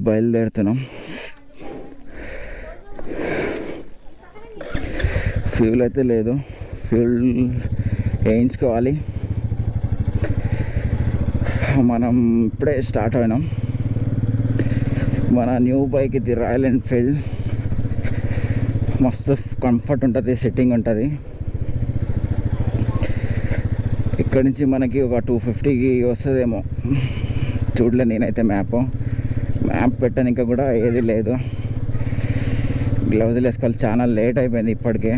బయలుదేరుతున్నాం. ఫ్యూల్ అయితే లేదు, ఫ్యూల్ వేయించుకోవాలి. మనం ఇప్పుడే స్టార్ట్ అయినాం. మన న్యూ బైక్ ఇది, రాయల్ ఎన్ఫీల్డ్. మస్తు కంఫర్ట్ ఉంటుంది, సిట్టింగ్ ఉంటుంది. ఇక్కడి నుంచి మనకి ఒక 250కి వస్తుందేమో, చూడలే నేనైతే. మ్యాప్ పెట్టడానికి కూడా ఏది లేదు. గ్లౌజులు వేసుకోవాలి. చాలా లేట్ అయిపోయింది ఇప్పటికే,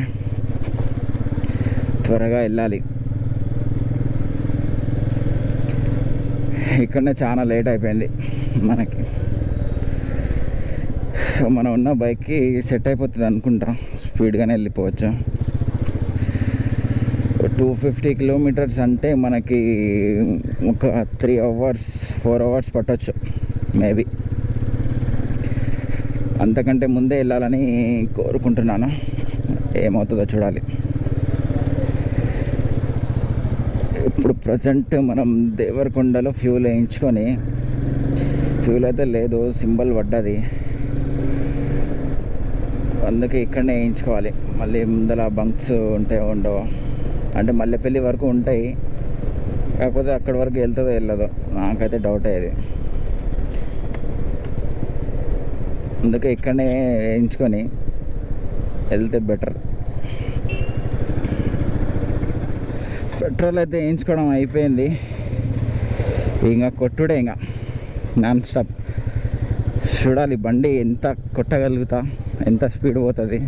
త్వరగా వెళ్ళాలి. ఇక్కడనే చాలా లేట్ అయిపోయింది మనకి. మనం ఉన్న బైక్కి సెట్ అయిపోతుంది అనుకుంటా, స్పీడ్గానే వెళ్ళిపోవచ్చు. 250 కిలోమీటర్స్ అంటే మనకి ఒక 3 అవర్స్ 4 అవర్స్ పట్టవచ్చు మేబీ. అంతకంటే ముందే వెళ్ళాలని కోరుకుంటున్నాను. ఏమవుతుందో చూడాలి. ఇప్పుడు ప్రజెంట్ మనం దేవరకొండలో ఫ్యూల్ వేయించుకొని, ఫ్యూల్ అయితే లేదు, సింబల్ పడ్డది. అందుకే ఇక్కడనే వేయించుకోవాలి. మళ్ళీ ముందర బంక్స్ ఉంటాయి ఉండవు అంటే మల్లెపల్లి వరకు ఉంటాయి, కాకపోతే అక్కడి వరకు వెళ్తుందో వెళ్ళదో నాకైతే డౌట్ అయ్యేది. అందుకే ఇక్కడనే వేయించుకొని వెళ్తే బెటర్. పెట్రోల్ అయితే వేయించుకోవడం అయిపోయింది, ఇంకా కొట్టుడే, ఇంకా నాన్ స్టాప్. చూడాలి బండి ఎంత కొట్టగలుగుతా, ఎంత స్పీడ్ పోతుంది.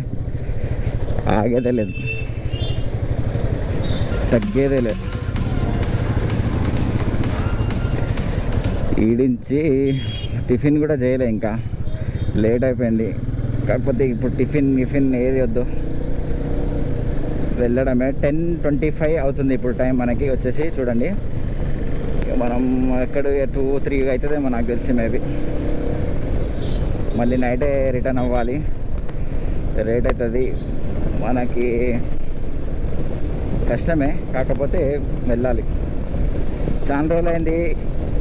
ఆగేదే లేదు, తగ్గేదే లేదు. ఈడించి టిఫిన్ కూడా చేయలే, ఇంకా లేట్ అయిపోయింది. కాకపోతే ఇప్పుడు టిఫిన్ ఏది వద్దు, వెళ్ళడమే. 10:25 అవుతుంది ఇప్పుడు టైం. మనకి వచ్చేసి చూడండి, మనం ఎక్కడ 2-3 అవుతుందేమో నాకు తెలిసి మేబీ. మళ్ళీ నైటే రిటర్న్ అవ్వాలి, లేట్ అవుతుంది మనకి. కష్టమే, కాకపోతే వెళ్ళాలి. చాలా రోజులైంది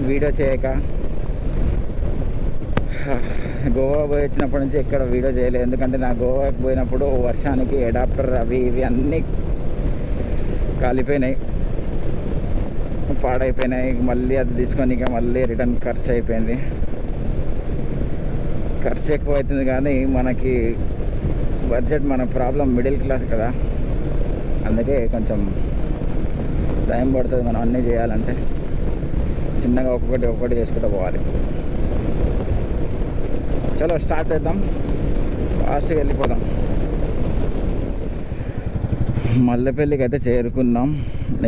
వీడియో చేయక. గోవా పోయి వచ్చినప్పటి నుంచి ఎక్కడ వీడియో చేయలేదు. ఎందుకంటే నా గోవాకి పోయినప్పుడు వర్షానికి అడాప్టర్ అవి ఇవి అన్నీ కాలిపోయినాయి, పాడైపోయినాయి. మళ్ళీ అది తీసుకొని ఇక మళ్ళీ రిటర్న్ ఖర్చు అయిపోయింది. ఖర్చు ఎక్కువ అవుతుంది కానీ మనకి బడ్జెట్, మన ప్రాబ్లం మిడిల్ క్లాస్ కదా, అందుకే కొంచెం టైం పడుతుంది మనం అన్నీ చేయాలంటే. చిన్నగా ఒక్కొక్కటి చేసుకుంటూ పోవాలి. చలో స్టార్ట్ చేద్దాం, ఫాస్ట్గా వెళ్ళిపోదాం. మల్లెపల్లికి అయితే చేరుకున్నాం.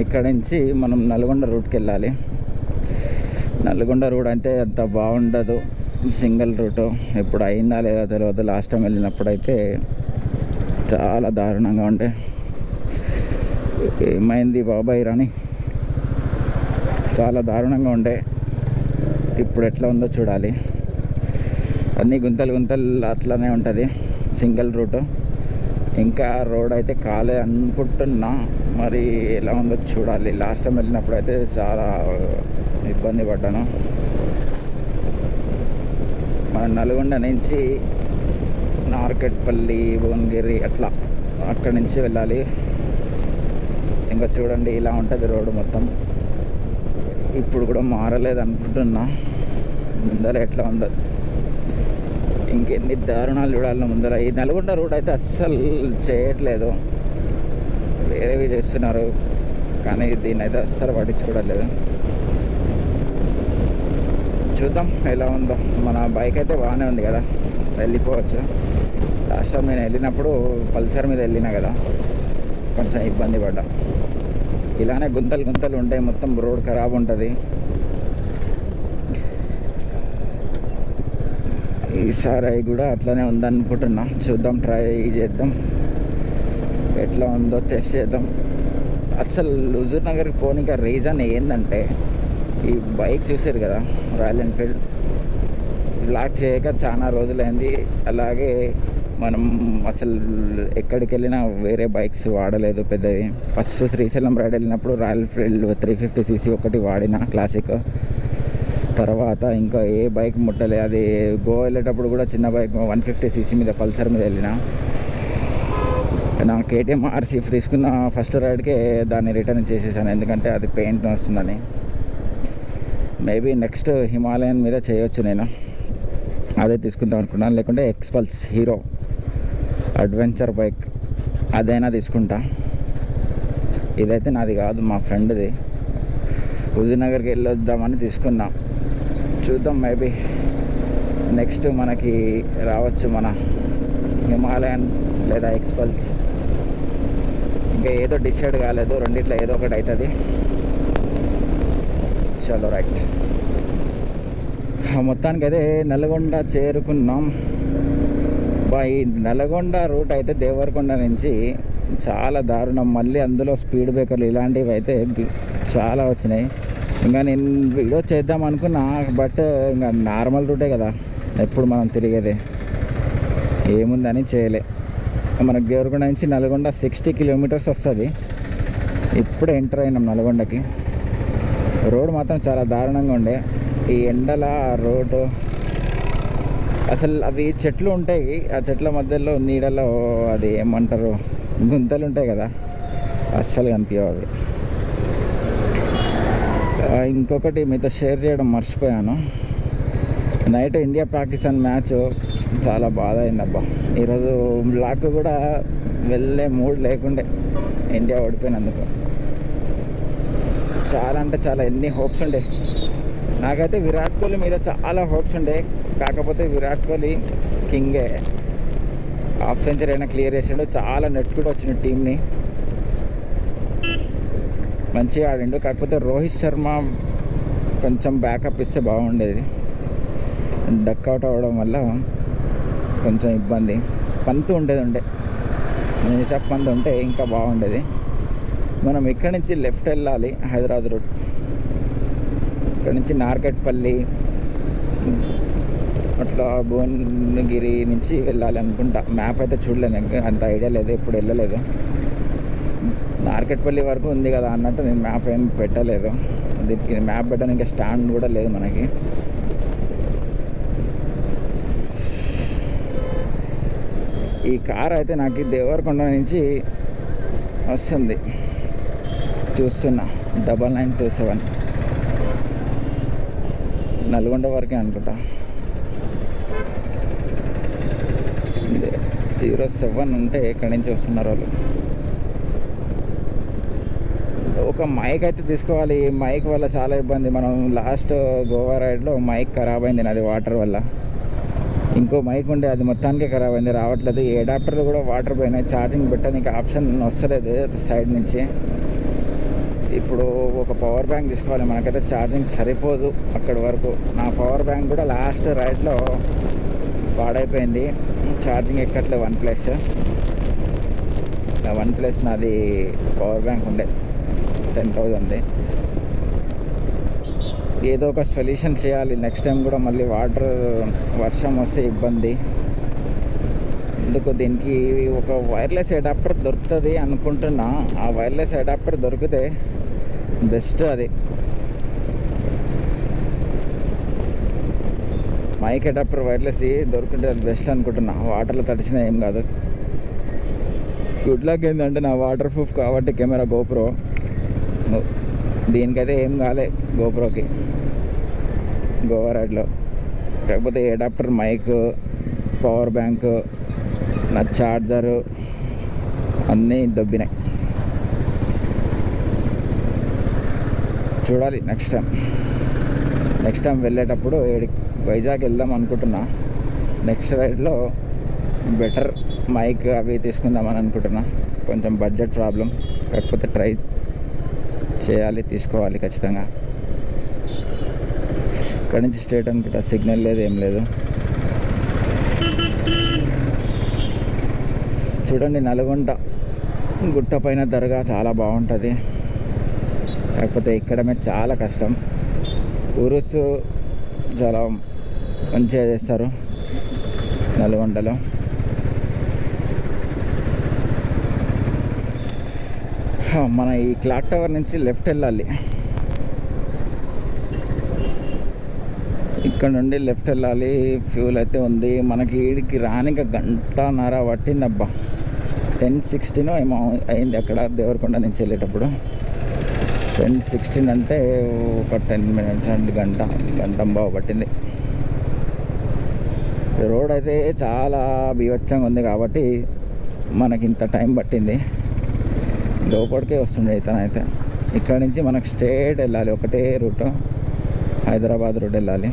ఇక్కడ నుంచి మనం నల్గొండ రూట్కి వెళ్ళాలి. నల్గొండ రూట్ అంటే అంత బాగుండదు, సింగిల్ రూటు. ఇప్పుడు అయిందా లేదా తెలియదు. లాస్ట్ టైం వెళ్ళినప్పుడు అయితే చాలా దారుణంగా ఉండే. ఏమైంది బాబాయ్ రాని, చాలా దారుణంగా ఉండే. ఇప్పుడు ఎట్లా ఉందో చూడాలి. అన్నీ గుంతలు అట్లనే ఉంటుంది, సింగిల్ రూటు. ఇంకా రోడ్ అయితే కాలే అనుకుంటున్నా, మరి ఎలా ఉందో చూడాలి. లాస్ట్ టైం వెళ్ళినప్పుడు అయితే చాలా ఇబ్బంది పడ్డాను. మన నల్గొండ నుంచి నార్కెట్పల్లి, భువనగిరి అట్లా అక్కడి నుంచి వెళ్ళాలి. ఇంకా చూడండి ఇలా ఉంటుంది రోడ్డు మొత్తం. ఇప్పుడు కూడా మారలేదు అనుకుంటున్నా, ముందర ఎట్లా ఉందో. ఇంకెన్ని దారుణాలు చూడాలి ముందర. ఈ నల్గొండ రోడ్ అయితే అస్సలు చేయట్లేదు, వేరేవి చేస్తున్నారు, కానీ దీన్ని అయితే అస్సలు పట్టించుకోవట్లేదు. చూద్దాం ఎలా ఉందో. మన బైక్ అయితే బాగానే ఉంది కదా, వెళ్ళిపోవచ్చు. లాస్ట్ టైం నేను వెళ్ళినప్పుడు పల్సర్ మీద వెళ్ళినా కదా, కొంచెం ఇబ్బంది పడ్డా. ఇలానే గుంతలు ఉంటాయి, మొత్తం రోడ్ ఖరాబ్ ఉంటుంది. ఈసారి కూడా అట్లనే ఉందనుకుంటున్నా. చూద్దాం, ట్రై చేద్దాం, ఎట్లా ఉందో టెస్ట్ చేద్దాం. అసలు హుజూర్ నగర్కి పోనీకి రీజన్ ఏంటంటే, ఈ బైక్ చూసారు కదా, రాయల్ ఎన్ఫీల్డ్. బ్లాక్ చేయక చాలా రోజులైంది. అలాగే మనం అసలు ఎక్కడికి వెళ్ళినా వేరే బైక్స్ వాడలేదు పెద్దవి. ఫస్ట్ శ్రీశైలం రైడ్ వెళ్ళినప్పుడు రాయల్ ఎన్ఫీల్డ్ 350cc ఒకటి వాడిన, క్లాసిక్. తర్వాత ఇంకా ఏ బైక్ ముట్టలే. అది గోవా వెళ్ళేటప్పుడు కూడా చిన్న బైక్ 150cc మీద పల్సర్ మీద వెళ్ళిన. నా KTM RC తీసుకున్న ఫస్ట్ రైడ్కే దాన్ని రిటర్న్ చేసేసాను, ఎందుకంటే అది పెయింట్ వస్తుందని. మేబీ నెక్స్ట్ హిమాలయన్ మీద చేయొచ్చు, నేను అదే తీసుకుందాం అనుకున్నాను. లేకుంటే ఎక్స్పల్స్ హీరో అడ్వెంచర్ బైక్ అదైనా తీసుకుంటా. ఇదైతే నాది కాదు, మా ఫ్రెండ్ది. హుజూర్నగర్కి వెళ్ళొద్దామని తీసుకున్నాం. చూద్దాం, మేబీ నెక్స్ట్ మనకి రావచ్చు మన హిమాలయన్ లేదా ఎక్స్పల్స్. ఇంకా ఏదో డిసైడ్ కాలేదు, రెండిట్లో ఏదో ఒకటి అవుతుంది. చలో రైట్. మొత్తానికైతే నల్గొండ చేరుకున్నాం. ఈ నల్గొండ రూట్ అయితే దేవరకొండ నుంచి చాలా దారుణం. మళ్ళీ అందులో స్పీడ్ బ్రేకర్లు ఇలాంటివి అయితే చాలా వచ్చినాయి. ఇంకా నేను వీడియో చేద్దాం అనుకున్నా, బట్ ఇంకా నార్మల్ రూటే కదా ఎప్పుడు మనం తిరిగేది, ఏముందని చేయలే. మనకు దేవరకొండ నుంచి నల్గొండ 60 కిలోమీటర్స్ వస్తుంది. ఇప్పుడే ఎంటర్ అయినాం నల్గొండకి. రోడ్ మాత్రం చాలా దారుణంగా ఉండే. ఈ ఎండల రోడ్డు అసలు అవి చెట్లు ఉంటాయి, ఆ చెట్ల మధ్యలో నీడలో అది ఏమంటారు గుంతలు ఉంటాయి కదా, అస్సలు కనిపించవు అవి. ఇంకొకటి మీతో షేర్ చేయడం మర్చిపోయాను. నైట్ ఇండియా పాకిస్తాన్ మ్యాచ్ చాలా బాధ అయిందబ్బా. ఈరోజు బ్లాక్ కూడా వెళ్ళే మూడ్ లేకుండే, ఇండియా ఓడిపోయినందుకు. చాలా అంటే చాలా ఎన్ని హోప్స్ ఉండే నాకైతే. విరాట్ కోహ్లీ మీద చాలా హోప్స్ ఉండే, కాకపోతే విరాట్ కోహ్లీ కింగే. హాఫ్ సెంచరీ అయినా క్లియర్ చేసాడు, చాలా నెట్ కూడా వచ్చిన టీంని మంచిగా ఆడిండు. కాకపోతే రోహిత్ శర్మ కొంచెం బ్యాకప్ ఇస్తే బాగుండేది. డక్అవుట్ అవ్వడం వల్ల కొంచెం ఇబ్బంది. పంతు ఉండే నిషాబ్ పంత్ ఉంటే ఇంకా బాగుండేది. మనం ఇక్కడి నుంచి లెఫ్ట్ వెళ్ళాలి, హైదరాబాద్ రూట్. ఇక్కడ నుంచి నార్కెట్పల్లి అట్లా భువనగిరి నుంచి వెళ్ళాలి అనుకుంటా. మ్యాప్ అయితే చూడలేదు, అంత ఐడియా లేదు, ఎప్పుడు వెళ్ళలేదు. నార్కెట్పల్లి వరకు ఉంది కదా అన్నట్టు నేను మ్యాప్ ఏం పెట్టలేదు. దీనికి మ్యాప్ పెట్టడానికి స్టాండ్ కూడా లేదు మనకి. ఈ కార్ అయితే నాకు దేవరకొండ నుంచి వస్తుంది, చూస్తున్నా. 9927 నల్గొండ వరకే అనుకుంటా. 07 ఉంటే ఎక్కడి నుంచి వస్తున్నారు వాళ్ళు. ఒక మైక్ అయితే తీసుకోవాలి. ఈ మైక్ వల్ల చాలా ఇబ్బంది. మనం లాస్ట్ గోవా రైడ్లో మైక్ ఖరాబ్ అయింది నాది వాటర్ వల్ల. ఇంకో మైక్ ఉండే, అది మొత్తానికి ఖరాబ్ అయింది, రావట్లేదు. ఈ అడాప్టర్లు కూడా వాటర్ పోయినాయి, ఛార్జింగ్ పెట్టడానికి ఆప్షన్ వస్తలేదు సైడ్ నుంచి. ఇప్పుడు ఒక పవర్ బ్యాంక్ తీసుకోవాలి, మనకైతే ఛార్జింగ్ సరిపోదు అక్కడి వరకు. నా పవర్ బ్యాంక్ కూడా లాస్ట్ రైడ్లో పాడైపోయింది, ఛార్జింగ్ ఎక్కట్లేదు. వన్ ప్లస్ నాది పవర్ బ్యాంక్ ఉండే 10,000. ఏదో ఒక సొల్యూషన్ చేయాలి. నెక్స్ట్ టైం కూడా మళ్ళీ వర్షం వస్తే ఇబ్బంది. ఎందుకు దీనికి ఒక వైర్లెస్ అడాప్టర్ దొరుకుతుంది అనుకుంటున్నా. ఆ వైర్లెస్ అడాప్టర్ దొరికితే బెస్ట్. అది మైక్ అడాప్టర్ వైర్లెస్ దొరికితే అది బెస్ట్ అనుకుంటున్నా. వాటర్లో తడిచినా ఏం కాదు. గుడ్ లక్ ఏంటంటే నా వాటర్ ప్రూఫ్ కాబట్టి కెమెరా గోప్రో, దీనికైతే ఏం కాలే గోప్రోకి గోవా రైడ్లో. కాకపోతే అడాప్టర్, మైక్, పవర్ బ్యాంక్, నా ఛార్జరు అన్నీ దొబ్బినాయి. చూడాలి నెక్స్ట్ టైం వెళ్ళేటప్పుడు వైజాగ్ వెళ్దాం అనుకుంటున్నా. నెక్స్ట్ రైడ్లో బెటర్ మైక్ అవి తీసుకుందామని అనుకుంటున్నా. కొంచెం బడ్జెట్ ప్రాబ్లం, కాకపోతే ట్రై చేయాలి, తీసుకోవాలి ఖచ్చితంగా. ఇక్కడ నుంచి స్ట్రేట్ అనుకుంటా, సిగ్నల్ లేదు, ఏం లేదు. చూడండి, నల్గొండ గుట్ట పైన దర్గా చాలా బాగుంటుంది. కాకపోతే ఎక్కడమే చాలా కష్టం. ఉరుసు చాలా మంచిగా చేస్తారు నల్గొండలో. మన ఈ క్లాక్ టవర్ నుంచి లెఫ్ట్ వెళ్ళాలి. ఇక్కడ నుండి లెఫ్ట్ వెళ్ళాలి. ఫ్యూల్ అయితే ఉంది మనకి. ఈడికి రానిక గంటన్నర పట్టిందబ్బా. 10:16 ఏమో అయింది అక్కడ దేవరకొండ నుంచి వెళ్ళేటప్పుడు. 10:16 అంటే ఒక 10 మినిట్స్ అండ్ గంట బాగా పట్టింది. రోడ్ అయితే చాలా బీభత్సంగా ఉంది కాబట్టి మనకి ఇంత టైం పట్టింది. లోపలికే వస్తుండే ఇతనైతే. ఇక్కడ నుంచి మనకు స్ట్రేట్ వెళ్ళాలి, ఒకటే రూట్, హైదరాబాద్ రూట్ వెళ్ళాలి.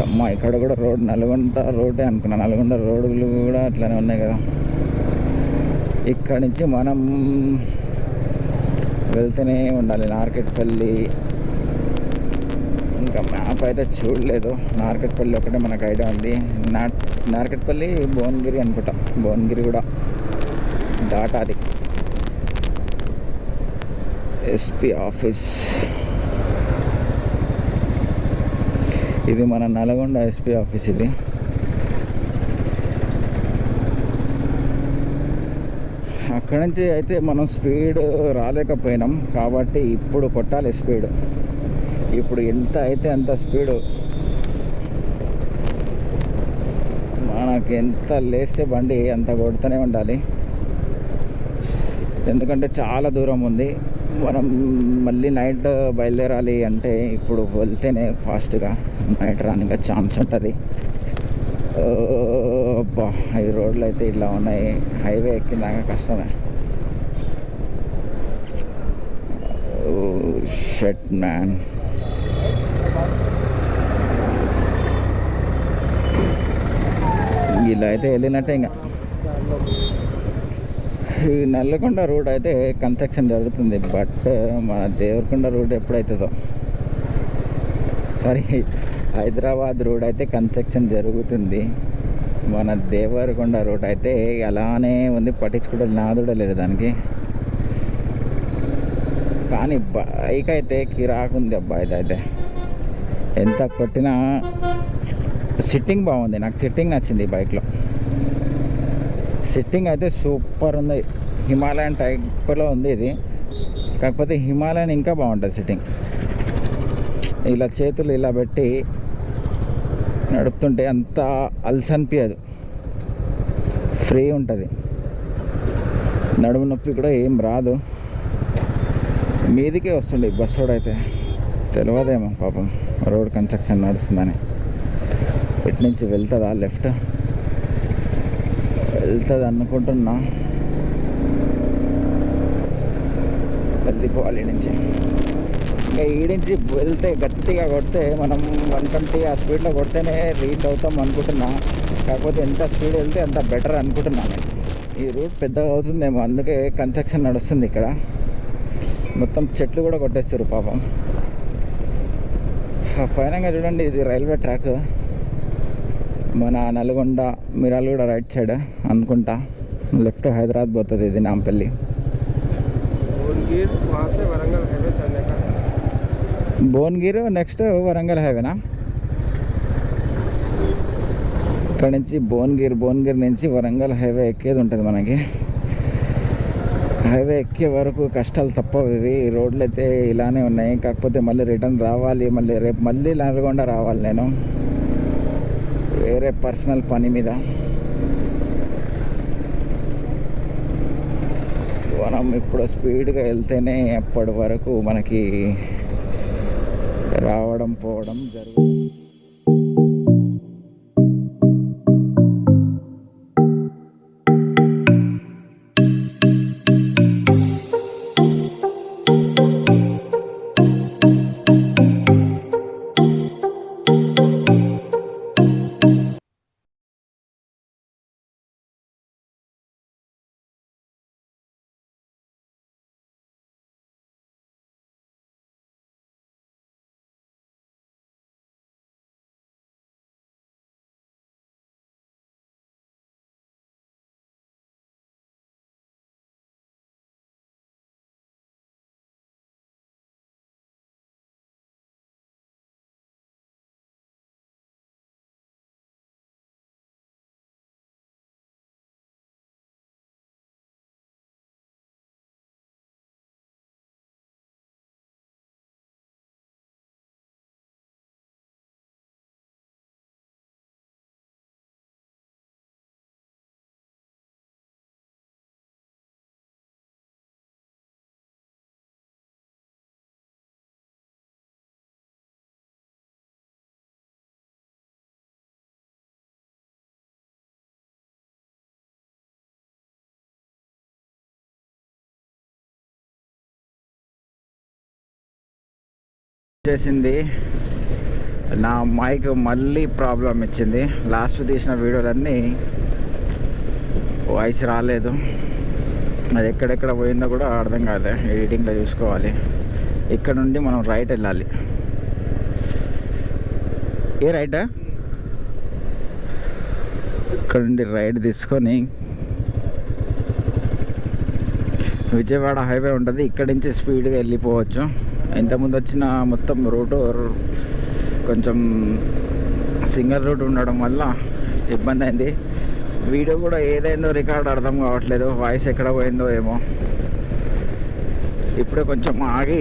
అమ్మ ఇక్కడ కూడా రోడ్ నల్గొండ రోడ్డే అనుకున్నా. నల్గొండ రోడ్లు కూడా అట్లానే ఉన్నాయి కదా. ఇక్కడ నుంచి మనం వెళ్తూనే ఉండాలి. నార్కెట్పల్లి ఇంకా మ్యాప్ అయితే చూడలేదు. నార్కెట్పల్లి ఒకటే మనకు ఐడియా ఉంది. నార్కెట్పల్లి భువనగిరి అనుకుంటా. భువనగిరి కూడా దాటాలి. ఎస్పీ ఆఫీస్ ఇది, మన నల్గొండ ఎస్పీ ఆఫీస్ ఇది. అక్కడి నుంచి అయితే మనం స్పీడ్ రాలేకపోయినాం కాబట్టి ఇప్పుడు కొట్టాలి స్పీడ్. ఇప్పుడు ఎంత అయితే అంత స్పీడు, మనకి ఎంత లేస్తే బండి అంత కొడుతూనే ఉండాలి. ఎందుకంటే చాలా దూరం ఉంది. మనం మళ్ళీ నైట్ బయలుదేరాలి అంటే ఇప్పుడు వెళ్తేనే ఫాస్ట్గా నైట్ రానికి ఛాన్స్ ఉంటుంది. అబ్బా ఈ రోడ్లు అయితే ఇలా ఉన్నాయి. హైవే ఎక్కిందాక కష్టమే. Shut man. ఇలా అయితే వెళ్ళినట్టే. ఇంకా ఈ నల్లకొండ రూట్ అయితే కన్స్ట్రక్షన్ జరుగుతుంది. బట్ మన దేవరకొండ రూట్ ఎప్పుడవుతుందో, సారీ హైదరాబాద్ రోడ్ అయితే కన్స్ట్రక్షన్ జరుగుతుంది. మన దేవరకొండ రూట్ అయితే అలానే ఉంది. పట్టించుకుంటే నాదుడే లేదు దానికి. కానీ బైక్ అయితే కిరాకుంది అబ్బా. ఇదైతే ఎంత కొట్టినా సిట్టింగ్ బాగుంది. నాకు సిట్టింగ్ నచ్చింది ఈ బైక్లో. సిట్టింగ్ అయితే సూపర్ ఉంది. హిమాలయన్ టైప్లో ఉంది ఇది. కాకపోతే హిమాలయన్ ఇంకా బాగుంటుంది సిట్టింగ్. ఇలా చేతులు ఇలా పెట్టి నడుపుతుంటే అంత అలసనిపించదు, ఫ్రీ ఉంటుంది. నడుము నొప్పి కూడా ఏం రాదు. మీదికే వస్తుండే బస్ రోడ్ అయితే. తెలియదేమో పాపం రోడ్ కన్స్ట్రక్షన్ నడుస్తుందని. ఇటు నుంచి వెళ్తుందా లెఫ్ట్ వెళ్తుంది అనుకుంటున్నా. వెళ్ళిపోవాలి నుంచి. ఇంకా ఈ నుంచి వెళ్తే గట్టిగా కొడితే మనం 120 ఆ స్పీడ్లో కొడితేనే రీచ్ అవుతాం అనుకుంటున్నా. కాకపోతే ఎంత స్పీడ్ వెళ్తే అంత బెటర్ అనుకుంటున్నాను. ఈ రూట్ పెద్దగా అవుతుందేమో, అందుకే కన్స్ట్రక్షన్ నడుస్తుంది ఇక్కడ. మొత్తం చెట్లు కూడా కొట్టేస్తారు పాపం. ఫైనల్గా చూడండి, ఇది రైల్వే ట్రాక్. మన నల్గొండ మిర్యాలగూడ రైట్ సైడ్ అనుకుంటా. లెఫ్ట్ హైదరాబాద్ పోతుంది ఇది, నాంపల్లి. భువనగిరి నెక్స్ట్ వరంగల్ హైవేనా? ఇక్కడ నుంచి భువనగిరి నుంచి వరంగల్ హైవే ఎక్కేది ఉంటుంది మనకి. హైవే ఎక్కే వరకు కష్టాలు తప్పవు. ఇవి రోడ్లు అయితే ఇలానే ఉన్నాయి. కాకపోతే మళ్ళీ రిటర్న్ రావాలి. రేపు మళ్ళీ నల్గొండ రావాలి నేను, వేరే పర్సనల్ పని మీద. మనం ఇప్పుడు స్పీడ్గా వెళ్తేనే అప్పటి వరకు మనకి రావడం పోవడం జరుగుతుంది. చేసింది. నా మైక్ మళ్ళీ ప్రాబ్లం ఇచ్చింది. లాస్ట్ తీసిన వీడియోలన్నీ వాయిస్ రాలేదు. అది ఎక్కడెక్కడ పోయిందో కూడా అర్థం కాలే. ఎడిటింగ్లో చూసుకోవాలి. ఇక్కడ నుండి మనం రైట్ వెళ్ళాలి. ఏ రైటా? ఇక్కడ నుండి రైట్ తీసుకొని విజయవాడ హైవే ఉంటుంది. ఇక్కడి నుంచి స్పీడ్గా వెళ్ళిపోవచ్చు. ఇంతకుముందు వచ్చిన మొత్తం రూటు కొంచెం సింగిల్ రూట్ ఉండడం వల్ల ఇబ్బంది అయింది. వీడియో కూడా ఏదైందో రికార్డ్ అర్థం కావట్లేదు. వాయిస్ ఎక్కడ పోయిందో ఏమో. ఇప్పుడే కొంచెం ఆగి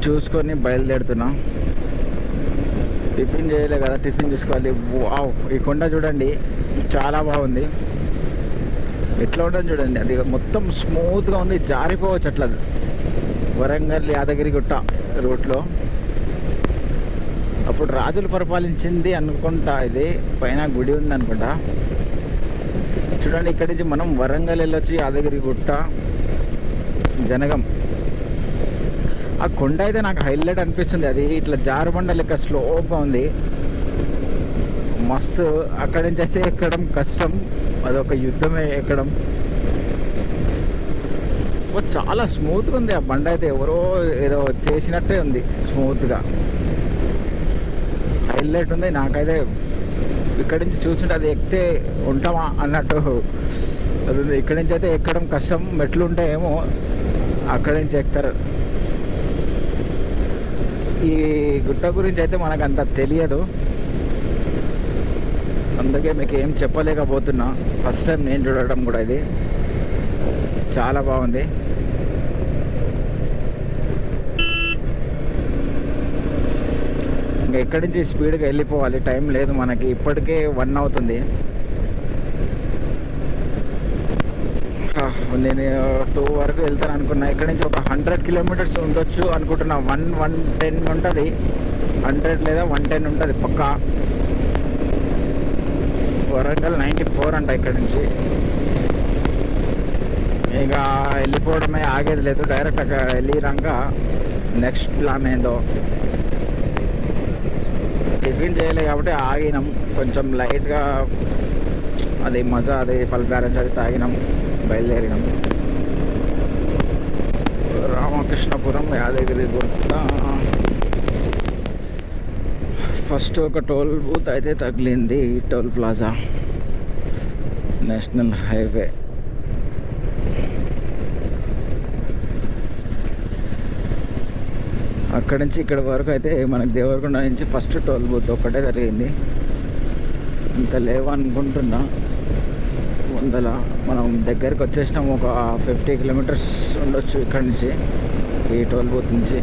చూసుకొని బయలుదేరుతున్నా. టిఫిన్ చేయలే కదా, టిఫిన్ చూసుకోవాలి. వావ్, ఈ కొండ చూడండి చాలా బాగుంది. ఎట్లా ఉంటుంది చూడండి. అది మొత్తం స్మూత్గా ఉంది, జారిపోవచ్చు అట్లా. వరంగల్ యాదగిరిగుట్ట రూట్లో అప్పుడు రాజులు పరిపాలించింది అనుకుంటా. ఇది పైన గుడి ఉంది అనుకుంటా. చూడండి, ఇక్కడి నుంచి మనం వరంగల్ వెళ్ళొచ్చు. యాదగిరిగుట్ట, జనగం. ఆ కొండ అయితే నాకు హైలైట్ అనిపిస్తుంది. అది ఇట్లా జారుబండ లెక్క స్లోగా ఉంది, మస్తు. అక్కడి నుంచి అయితే ఎక్కడం కష్టం, అదొక యుద్ధమే ఎక్కడం. చాలా స్మూత్గా ఉంది ఆ బండ అయితే. ఎవరో ఏదో చేసినట్టే ఉంది, స్మూత్గా హైలైట్ ఉంది. నాకైతే ఇక్కడి నుంచి చూస్తుంటే అది ఎక్కితే ఉంటామా అన్నట్టు అది ఉంది. ఇక్కడి నుంచి అయితే ఎక్కడం కష్టం. మెట్లు ఉంటాయేమో, అక్కడి నుంచి ఎక్కుతారు. ఈ గుట్ట గురించి అయితే మనకు అంత తెలియదు, అందుకే మీకు ఏం చెప్పలేకపోతున్నా. ఫస్ట్ టైం నేను చూడడం కూడా. ఇది చాలా బాగుంది. ఇంకా ఇక్కడి నుంచి స్పీడ్గా వెళ్ళిపోవాలి. టైం లేదు మనకి, ఇప్పటికే 1 అవుతుంది. నేను 2 వరకు వెళ్తాను అనుకున్నా. ఇక్కడ నుంచి ఒక 100 కిలోమీటర్స్ ఉండొచ్చు అనుకుంటున్నా. 110 ఉంటుంది, 100 లేదా 110 ఉంటుంది పక్కా. వరంగల్ 94 అంట ఇక్కడ నుంచి. ఇక వెళ్ళిపోవడమే, ఆగేది లేదు. డైరెక్ట్ అక్కడ వెళ్ళిరాక నెక్స్ట్ ప్లాన్ ఏందో. టిఫిన్ చేయలేదు కాబట్టి ఆగినాం కొంచెం లైట్గా. అది మజా, అది పల్పారెన్స్ అది తాగినాం, బయలుదేరినాం. రామకృష్ణపురం యాదగిరిగుట్ట. ఫస్ట్ ఒక టోల్ బూత్ అయితే తగిలింది, టోల్ ప్లాజా, నేషనల్ హైవే. అక్కడి నుంచి ఇక్కడ వరకు అయితే మనకు దేవరకొండ నుంచి ఫస్ట్ టోల్ బూత్ ఒక్కటే జరిగింది. ఇంకా లేవనుకుంటున్నా. మనం దగ్గరికి వచ్చేసినాం. ఒక 50 కిలోమీటర్స్ ఉండొచ్చు ఇక్కడ నుంచి, ఈ టోల్ బూత్ నుంచి.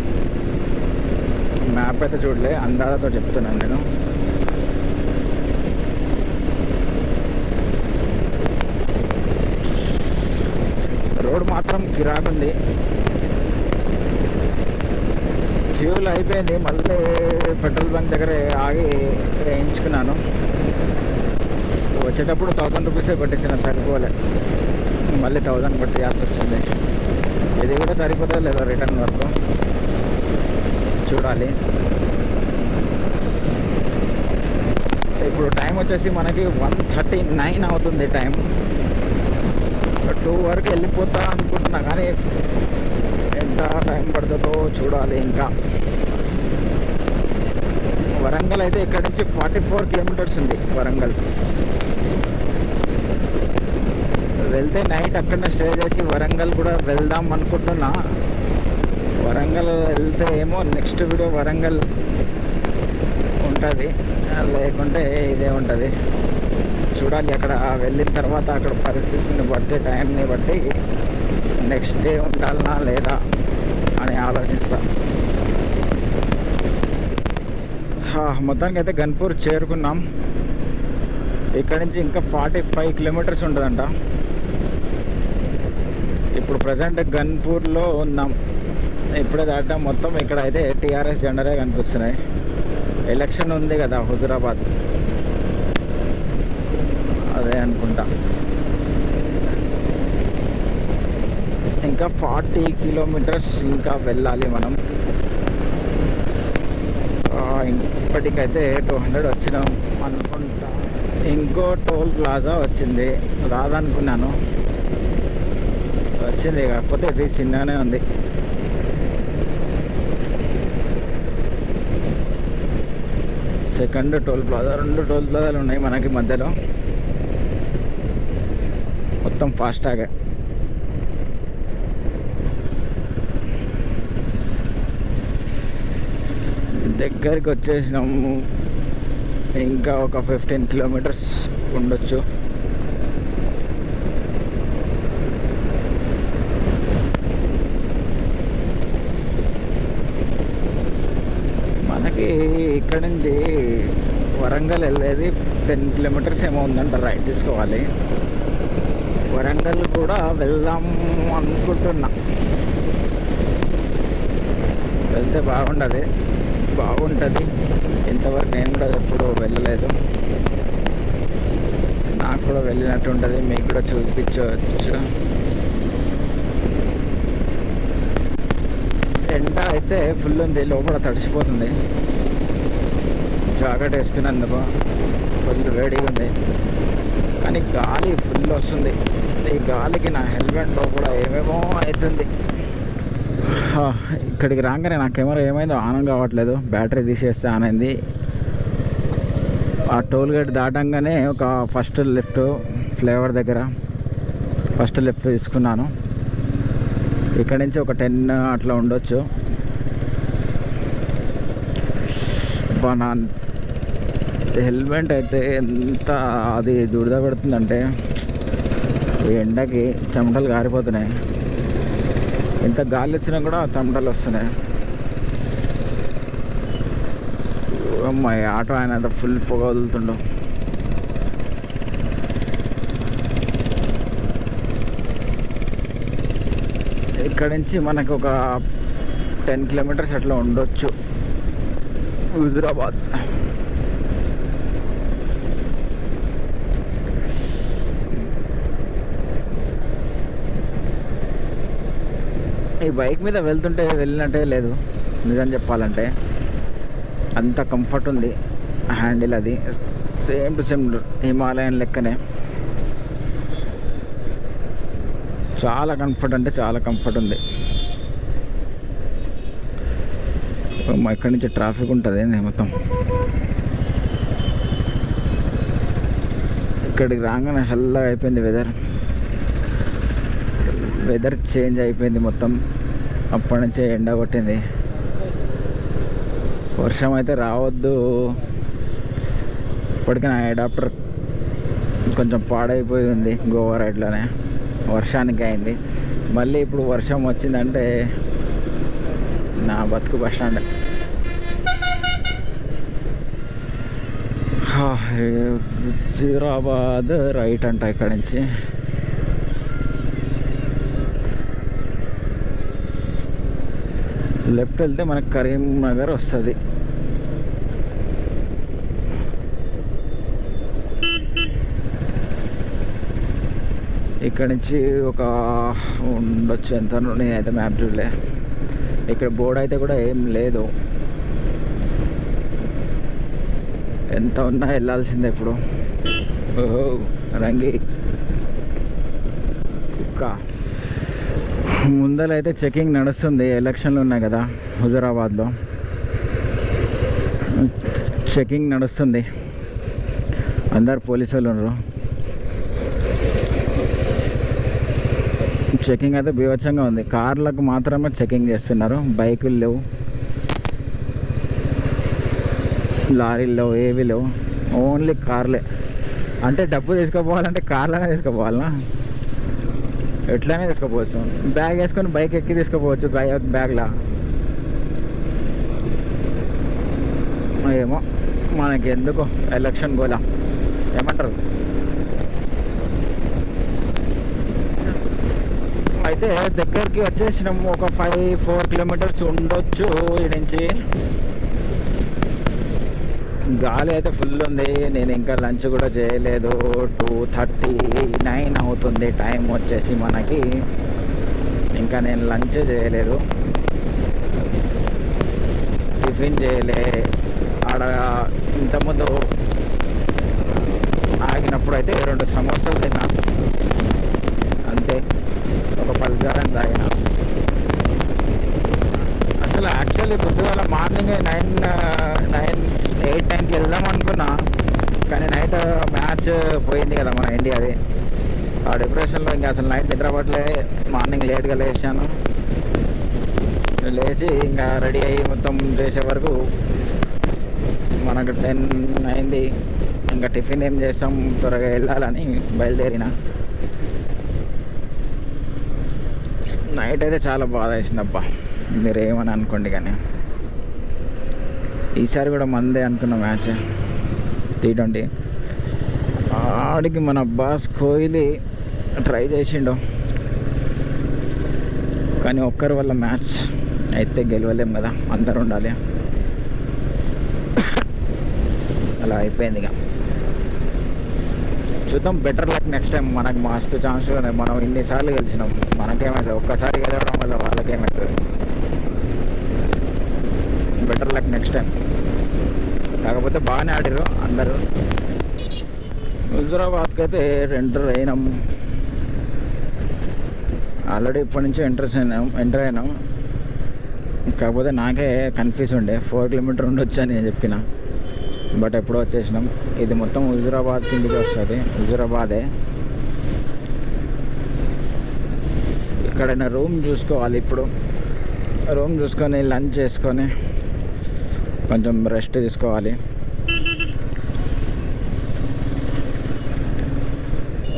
మ్యాప్ అయితే చూడలే, అందాజతో చెప్తున్నాను నేను. రోడ్ మాత్రం కిరాకుంది. ఫ్యూల్ అయిపోయింది, మళ్ళీ పెట్రోల్ బంక్ దగ్గర ఆగి వేయించుకున్నాను. వచ్చేటప్పుడు 1000 రూపీసే పట్టించిన, సరిపోలే. మళ్ళీ 1000 పట్టి యాత్ర వచ్చింది. ఇది కూడా సరిపోతుంది లేదా రిటర్న్ వరకు చూడాలి. ఇప్పుడు టైం వచ్చేసి మనకి 1:39 అవుతుంది టైం. 2 వరకు వెళ్ళిపోతా అనుకుంటున్నా, కానీ ఎంత టైం పడుతుందో చూడాలి. ఇంకా వరంగల్ అయితే ఇక్కడ నుంచి 44 కిలోమీటర్స్ ఉంది. వరంగల్ వెళ్తే నైట్ అక్కడనే స్టే చేసి వరంగల్ కూడా వెళ్దాం అనుకుంటున్నా. వరంగల్ వెళ్తే ఏమో నెక్స్ట్ వీడియో వరంగల్ ఉంటుంది, లేకుంటే ఇదే ఉంటుంది. చూడాలి. అక్కడ వెళ్ళిన తర్వాత అక్కడ పరిస్థితిని బట్టి, టైంని బట్టి నెక్స్ట్ డే ఉండాలనా లేదా అని ఆలోచిస్తా. మొత్తానికి అయితే గన్పూర్ చేరుకున్నాం. ఇక్కడ నుంచి ఇంకా 45 కిలోమీటర్స్ ఉంటుందంట. ఇప్పుడు ప్రజెంట్ గన్పూర్లో ఉన్నాం. ఇప్పుడే దాటాం. మొత్తం ఇక్కడ అయితే టీఆర్ఎస్ జెండాలే కనిపిస్తున్నాయి. ఎలక్షన్ ఉంది కదా హుజురాబాద్, అదే అనుకుంటా. ఇంకా 40 కిలోమీటర్స్ ఇంకా వెళ్ళాలి మనం. ఇప్పటికైతే 200 వచ్చినాం అనుకుంటా. ఇంకో టోల్ ప్లాజా వచ్చింది, రాదనుకున్నాను, వచ్చింది. కాకపోతే ఇది చిన్నగానే ఉంది. సెకండ్ టోల్ ప్లాజా, 2 టోల్ ప్లాజాలు ఉన్నాయి మనకి మధ్యలో. మొత్తం ఫాస్టాగే. దగ్గరికి వచ్చేసినాము. ఇంకా ఒక 15 కిలోమీటర్స్ ఉండొచ్చు. మనకి ఇక్కడ నుంచి వరంగల్ వెళ్ళేది 10 కిలోమీటర్స్ ఏమో ఉందంట, రైట్ తీసుకోవాలి. వరంగల్ కూడా వెళ్దాం అనుకుంటున్నా. వెళ్తే బాగుంటుంది. ఇంతవరకు నేను కూడా ఎప్పుడు వెళ్ళలేదు. నాకు కూడా వెళ్ళినట్టు ఉంటుంది, మీకు కూడా చూపించవచ్చు. ఎండ అయితే ఫుల్ ఉంది, లోపల తడిసిపోతుంది. జాకెట్ వేసుకున్నందుకు ఫుల్ వేడిగా ఉంది, కానీ గాలి ఫుల్ వస్తుంది. ఈ గాలికి నా హెల్మెట్లో కూడా ఏమేమో అవుతుంది. ఇక్కడికి రాగానే నా కెమెరా ఏమైందో ఆన్ కావట్లేదు, బ్యాటరీ తీసేస్తే ఆన్ అయింది. ఆ టోల్ గేట్ దాటంగానే ఒక ఫస్ట్ లెఫ్ట్ ఫ్లేవర్ దగ్గర ఫస్ట్ లెఫ్ట్ తీసుకున్నాను. ఇక్కడ నుంచి ఒక 10 అట్లా ఉండొచ్చు. నా హెల్మెట్ అయితే ఎంత అది దురద పెడుతుందంటే ఈ ఎండకి చెమటలు కారిపోతున్నాయి. ఎంత గాలి వచ్చినా కూడా చెమటలు వస్తున్నాయి. అమ్మాయి ఆటో ఆయన ఫుల్ పొగ వదులుతుండు. ఇక్కడ నుంచి మనకు ఒక 10 కిలోమీటర్స్ అట్లా ఉండొచ్చు హుజురాబాద్. ఈ బైక్ మీద వెళ్తుంటే వెళ్ళినట్టే లేదు నిజం చెప్పాలంటే. అంత కంఫర్ట్ ఉంది. హ్యాండిల్ అది సేమ్ టు సేమ్ హిమాలయన్ లెక్కనే. చాలా కంఫర్ట్ అంటే చాలా కంఫర్ట్ ఉంది. ఇక్కడి నుంచి ట్రాఫిక్ ఉంటుంది మొత్తం. ఇక్కడికి రాగానే చల్లగా అయిపోయింది వెదర్ చేంజ్ అయిపోయింది మొత్తం. అప్పటి నుంచే ఎండ కొట్టింది. వర్షం అయితే రావద్దు. ఇప్పటికీ నా అడాప్టర్ కొంచెం పాడైపోయి ఉంది గోవా రైడ్లోనే, వర్షానికి అయింది. మళ్ళీ ఇప్పుడు వర్షం వచ్చిందంటే నా బతుకు బస్ స్టాండ్. హుజురాబాద్ రైట్ అంట. ఇక్కడి నుంచి లెఫ్ట్ వెళ్తే మనకు కరీంనగర్ వస్తుంది. ఇక్కడ నుంచి ఒక ఉండొచ్చు ఎంత, నేనైతే మ్యాప్ చూడలే. ఇక్కడ బోర్డు అయితే కూడా ఏం లేదు. ఎంత ఉన్నా వెళ్ళాల్సిందే ఇప్పుడు. ఓహో రంగి కుక్క. ముందరైతే చెకింగ్ నడుస్తుంది. ఎలక్షన్లు ఉన్నాయి కదా హుజురాబాద్లో, చెకింగ్ నడుస్తుంది. అందరు పోలీసు వాళ్ళు ఉన్నారు. చెకింగ్ అయితే బీభత్సంగా ఉంది. కార్లకు మాత్రమే చెకింగ్ చేస్తున్నారు, బైకులు లేవు, లారీలు లేవు, ఏవి లేవు, ఓన్లీ కార్లే. అంటే డబ్బు తీసుకుపోవాలంటే కార్లోనే తీసుకుపోవాలనా? ఎట్లనే తీసుకుపోవచ్చు. బ్యాగ్ వేసుకొని బైక్ ఎక్కి తీసుకుపోవచ్చు బ్యాగ్లా. ఏమో మనకి ఎందుకు ఎలక్షన్ గోలా, ఏమంటారు? అయితే దగ్గరికి వచ్చేసినాము. ఒక 4 కిలోమీటర్స్ ఉండొచ్చు ఈ నుంచి. గాలి అయితే ఫుల్ ఉంది. నేను ఇంకా లంచ్ కూడా చేయలేదు. 2:39 అవుతుంది టైం వచ్చేసి మనకి. ఇంకా నేను లంచ్ చేయలేదు, టిఫిన్ చేయలే. ఆడ ఇంతకుముందు ఆగినప్పుడు అయితే 2 సమోసాలు తిన్నా అంతే, ఒక 10 జారం తాగిన. అసలు యాక్చువల్లీ పొద్దుగాల మార్నింగ్ 8-9కి వెళ్దాం అనుకున్నా, కానీ నైట్ మ్యాచ్ పోయింది కదా మన ఇండియాది. ఆ డిప్రెషన్లో ఇంకా అసలు నైట్ నిద్రపట్లే. మార్నింగ్ లేట్గా లేచాను, లేచి ఇంకా రెడీ అయ్యి మొత్తం చేసే వరకు మనకు 10 అయింది. ఇంకా టిఫిన్ ఏం చేస్తాం, త్వరగా వెళ్ళాలని బయలుదేరిన. నైట్ అయితే చాలా బాధ వేసింది అబ్బా, మీరు ఏమని అనుకోండి. కానీ ఈసారి కూడా మందే అనుకున్న మ్యాచ్ T20. ఆడికి మన బాస్ కోహ్లీ ట్రై చేసిండు, కానీ ఒక్కరి వల్ల మ్యాచ్ అయితే గెలవలేం కదా, అందరు ఉండాలి. అలా అయిపోయింది. ఇక చూద్దాం, బెటర్ లక్ నెక్స్ట్ టైం. మనకు మస్తు ఛాన్స్ ఉన్నాయి, మనం ఇన్నిసార్లు గెలిచినాం, మనకేమవుతుంది, ఒక్కసారి గెలవడం వల్ల వాళ్ళకేమవుతుంది. Better luck next time. కాకపోతే బాగానే ఆడారు అందరూ. హుజురాబాద్కి అయితే ఎంటర్ అయినాం ఆల్రెడీ, ఇప్పటి నుంచి ఎంటర్ అయినాం. కాకపోతే నాకే కన్ఫ్యూజ్ ఉండే, 4 కిలోమీటర్ ఉండొచ్చు అని చెప్పిన, బట్ ఎప్పుడో వచ్చేసినాం. ఇది మొత్తం హుజురాబాద్ కిందికి వస్తుంది, హుజురాబాదే. ఇక్కడైనా రూమ్ చూసుకోవాలి. ఇప్పుడు రూమ్ చూసుకొని లంచ్ చేసుకొని కొంచెం రెస్ట్ తీసుకోవాలి.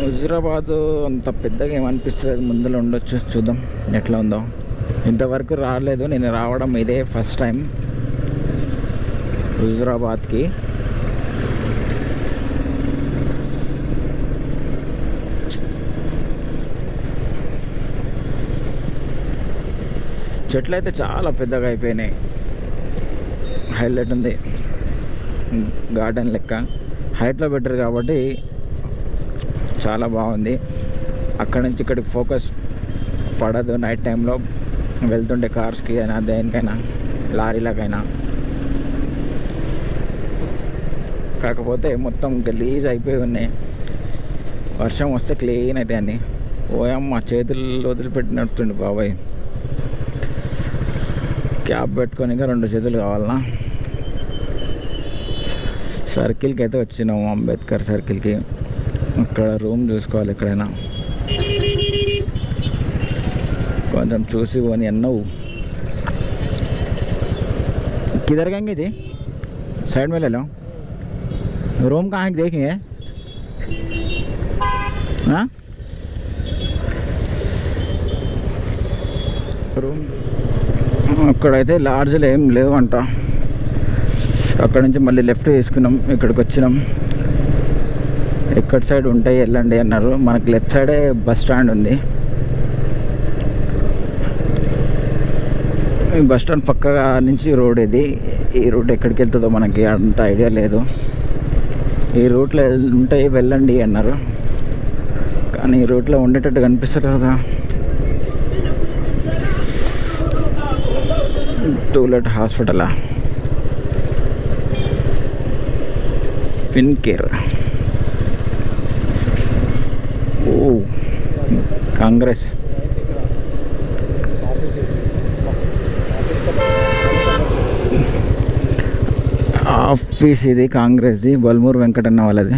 హుజురాబాదు అంత పెద్దగా ఏమనిపిస్తుంది, ముందులో ఉండొచ్చు, చూద్దాం ఎట్లా ఉందో. ఇంతవరకు రాలేదు, నేను రావడం ఇదే ఫస్ట్ టైం హుజురాబాద్కి. చెట్లు అయితే చాలా పెద్దగా అయిపోయినాయి, హైలైట్ ఉంది, గార్డెన్ లెక్క. హైట్లో పెట్టరు కాబట్టి చాలా బాగుంది. అక్కడి నుంచి ఇక్కడికి ఫోకస్ పడదు నైట్ టైంలో వెళ్తుండే కార్స్కి అయినా దేనికైనా, లారీలకైనా. కాకపోతే మొత్తం గలీజ్ అయిపోయి ఉన్నాయి, వర్షం వస్తే క్లీన్ అవుతాయి అన్నీ. ఓయమ్మ, చేతులు వదిలిపెట్టినట్టుండి బాబాయ్. క్యాప్ పెట్టుకొని ఇంకా 2 చేతులు కావాలన్నా. సర్కిల్కి అయితే వచ్చినాము, అంబేద్కర్ సర్కిల్కి. ఇక్కడ రూమ్ చూసుకోవాలి ఎక్కడైనా, కొంచెం చూసి పోని అన్నావు. किधर गएंगे जी, साइड में ले लो। रूम कहाँ है देखेंगे? हाँ, రూమ్ అక్కడైతే లాడ్జ్లు ఏం లేవంట. అక్కడ నుంచి మళ్ళీ లెఫ్ట్ తీసుకున్నాం, ఇక్కడికి వచ్చినాం. ఎక్కడ సైడ్ ఉంటాయి వెళ్ళండి అన్నారు. మనకి లెఫ్ట్ సైడే బస్ స్టాండ్ ఉంది. బస్ స్టాండ్ పక్కగా నుంచి రోడ్ ఇది. ఈ రూట్ ఎక్కడికి వెళ్తుందో మనకి అంత ఐడియా లేదు. ఈ రూట్లో ఉంటాయి వెళ్ళండి అన్నారు, కానీ ఈ రూట్లో ఉండేటట్టు కనిపిస్తలేదుగా. టూలెట్ హాస్పిటలా, పిన్ కేర్. ఓ కాంగ్రెస్ ఆఫీస్ ఇది, కాంగ్రెస్ది, బల్మూరు వెంకటన్న వాళ్ళది.